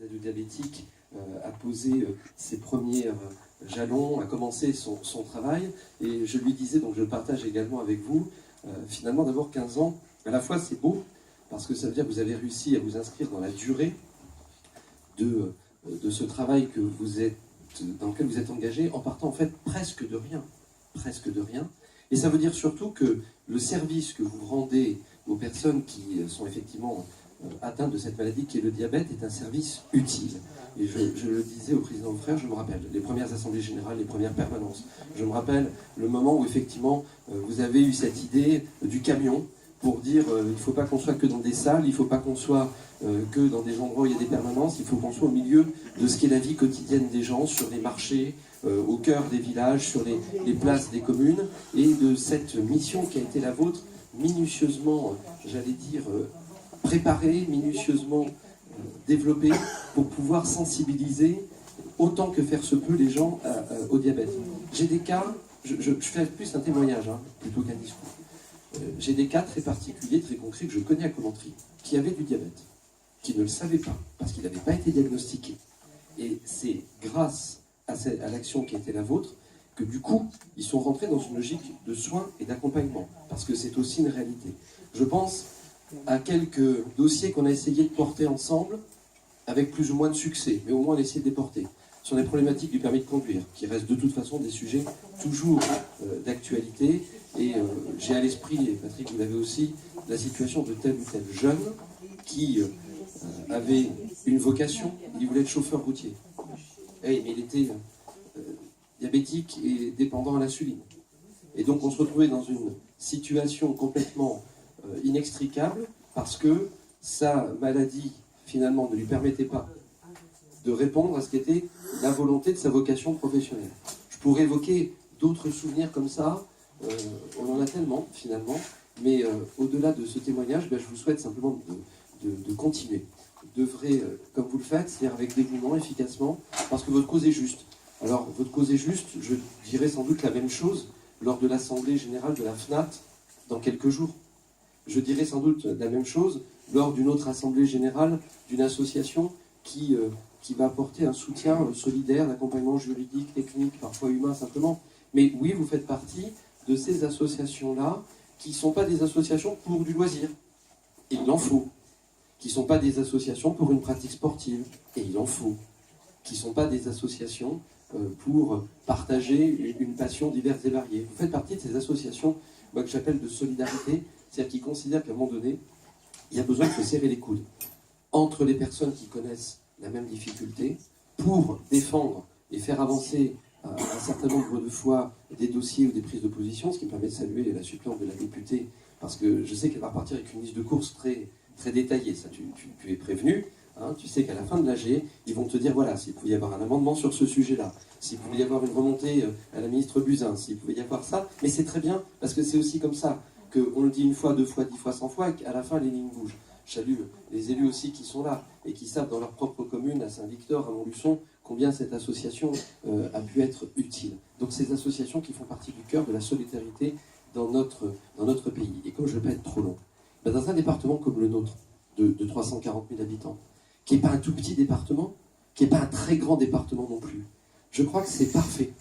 d'aide diabétique a posé ses premiers jalons, a commencé son travail. Et je lui disais, donc je le partage également avec vous, finalement d'avoir 15 ans, à la fois c'est beau, parce que ça veut dire que vous avez réussi à vous inscrire dans la durée de ce travail dans lequel vous êtes engagé, en partant en fait presque de rien. Presque de rien. Et ça veut dire surtout que le service que vous rendez aux personnes qui sont effectivement atteintes de cette maladie qui est le diabète est un service utile. Et je le disais au président Frère, je me rappelle les premières assemblées générales, les premières permanences. Je me rappelle le moment où effectivement vous avez eu cette idée du camion pour dire il ne faut pas qu'on soit que dans des salles, il ne faut pas qu'on soit que dans des endroits où il y a des permanences, il faut qu'on soit au milieu de ce qu'est la vie quotidienne des gens, sur les marchés, au cœur des villages, sur les places des communes, et de cette mission qui a été la vôtre, minutieusement, j'allais dire, préparée, minutieusement développée, pour pouvoir sensibiliser autant que faire se peut les gens au diabète. J'ai des cas, je fais plus un témoignage plutôt qu'un discours. J'ai des cas très particuliers, très concrets que je connais à Commentry, qui avaient du diabète, qui ne le savaient pas, parce qu'il n'avait pas été diagnostiqué. Et c'est grâce à l'action qui était la vôtre que du coup, ils sont rentrés dans une logique de soins et d'accompagnement, parce que c'est aussi une réalité. Je pense à quelques dossiers qu'on a essayé de porter ensemble, avec plus ou moins de succès, mais au moins on a essayé de les porter, sur les problématiques du permis de conduire, qui restent de toute façon des sujets toujours d'actualité. Et j'ai à l'esprit, et Patrick vous l'avez aussi, la situation de tel ou tel jeune qui avait une vocation, il voulait être chauffeur routier. Mais il était diabétique et dépendant à l'insuline. Et donc on se retrouvait dans une situation complètement inextricable parce que sa maladie finalement ne lui permettait pas de répondre à ce qu'était la volonté de sa vocation professionnelle. Je pourrais évoquer d'autres souvenirs comme ça, on en a tellement finalement, mais au-delà de ce témoignage, je vous souhaite simplement de continuer, d'œuvrer comme vous le faites, c'est-à-dire avec dévouement, efficacement, parce que votre cause est juste. Alors, votre cause est juste, je dirais sans doute la même chose lors de l'Assemblée Générale de la FNAT dans quelques jours. Je dirais sans doute la même chose lors d'une autre Assemblée Générale d'une association qui va apporter un soutien solidaire, d'accompagnement juridique, technique, parfois humain simplement. Mais oui, vous faites partie de ces associations-là qui ne sont pas des associations pour du loisir, et il en faut. Qui ne sont pas des associations pour une pratique sportive, et il en faut. Qui ne sont pas des associations pour partager une passion diverse et variée. Vous faites partie de ces associations que j'appelle de solidarité, c'est-à-dire qui considèrent qu'à un moment donné, il y a besoin de se serrer les coudes entre les personnes qui connaissent la même difficulté pour défendre et faire avancer un certain nombre de fois des dossiers ou des prises de position, ce qui me permet de saluer la suppléante de la députée, parce que je sais qu'elle va repartir avec une liste de courses très, très détaillée, ça tu es prévenu. Tu sais qu'à la fin de l'AG, ils vont te dire, voilà, s'il pouvait y avoir un amendement sur ce sujet-là, s'il pouvait y avoir une remontée à la ministre Buzyn, s'il pouvait y avoir ça, mais c'est très bien, parce que c'est aussi comme ça qu'on le dit une fois, 2 fois, 10 fois, 100 fois, et qu'à la fin, les lignes bougent. Je salue les élus aussi qui sont là, et qui savent dans leur propre commune, à Saint-Victor, à Montluçon, combien cette association a pu être utile. Donc ces associations qui font partie du cœur de la solidarité dans notre pays. Et comme je ne vais pas être trop long, dans un département comme le nôtre, de 340 000 habitants, qui n'est pas un tout petit département, qui n'est pas un très grand département non plus. Je crois que c'est parfait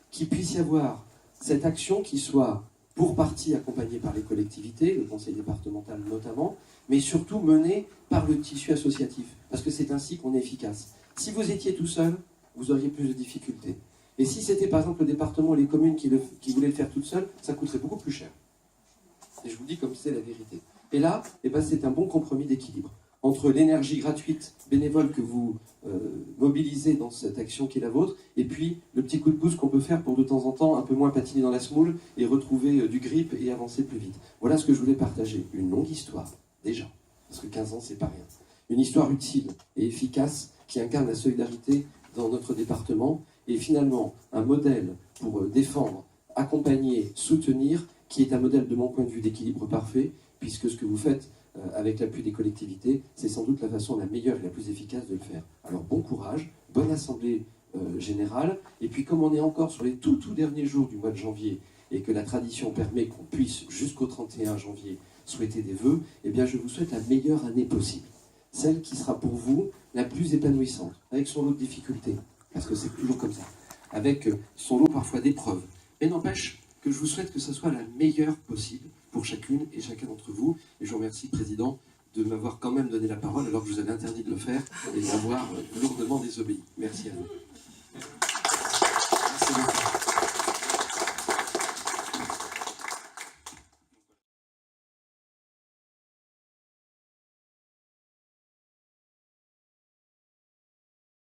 qu'il puisse y avoir cette action qui soit pour partie accompagnée par les collectivités, le conseil départemental notamment, mais surtout menée par le tissu associatif, parce que c'est ainsi qu'on est efficace. Si vous étiez tout seul, vous auriez plus de difficultés. Et si c'était par exemple le département ou les communes qui voulaient le faire toutes seules, ça coûterait beaucoup plus cher. Et je vous dis comme c'est la vérité. Et là, c'est un bon compromis d'équilibre entre l'énergie gratuite, bénévole que vous mobilisez dans cette action qui est la vôtre, et puis le petit coup de pouce qu'on peut faire pour de temps en temps un peu moins patiner dans la semoule et retrouver du grip et avancer plus vite. Voilà ce que je voulais partager. Une longue histoire, déjà, parce que 15 ans, c'est pas rien. Une histoire utile et efficace qui incarne la solidarité dans notre département, et finalement un modèle pour défendre, accompagner, soutenir, qui est un modèle de mon point de vue d'équilibre parfait, puisque ce que vous faites avec l'appui des collectivités, c'est sans doute la façon la meilleure et la plus efficace de le faire. Alors bon courage, bonne assemblée générale, et puis comme on est encore sur les tout derniers jours du mois de janvier, et que la tradition permet qu'on puisse jusqu'au 31 janvier souhaiter des vœux, eh bien je vous souhaite la meilleure année possible. celle qui sera pour vous la plus épanouissante, avec son lot de difficultés, parce que c'est toujours comme ça, avec son lot parfois d'épreuves. Mais n'empêche que je vous souhaite que ce soit la meilleure possible pour chacune et chacun d'entre vous. Et je vous remercie, Président, de m'avoir quand même donné la parole alors que je vous avais interdit de le faire et d'avoir lourdement désobéi. Merci à vous.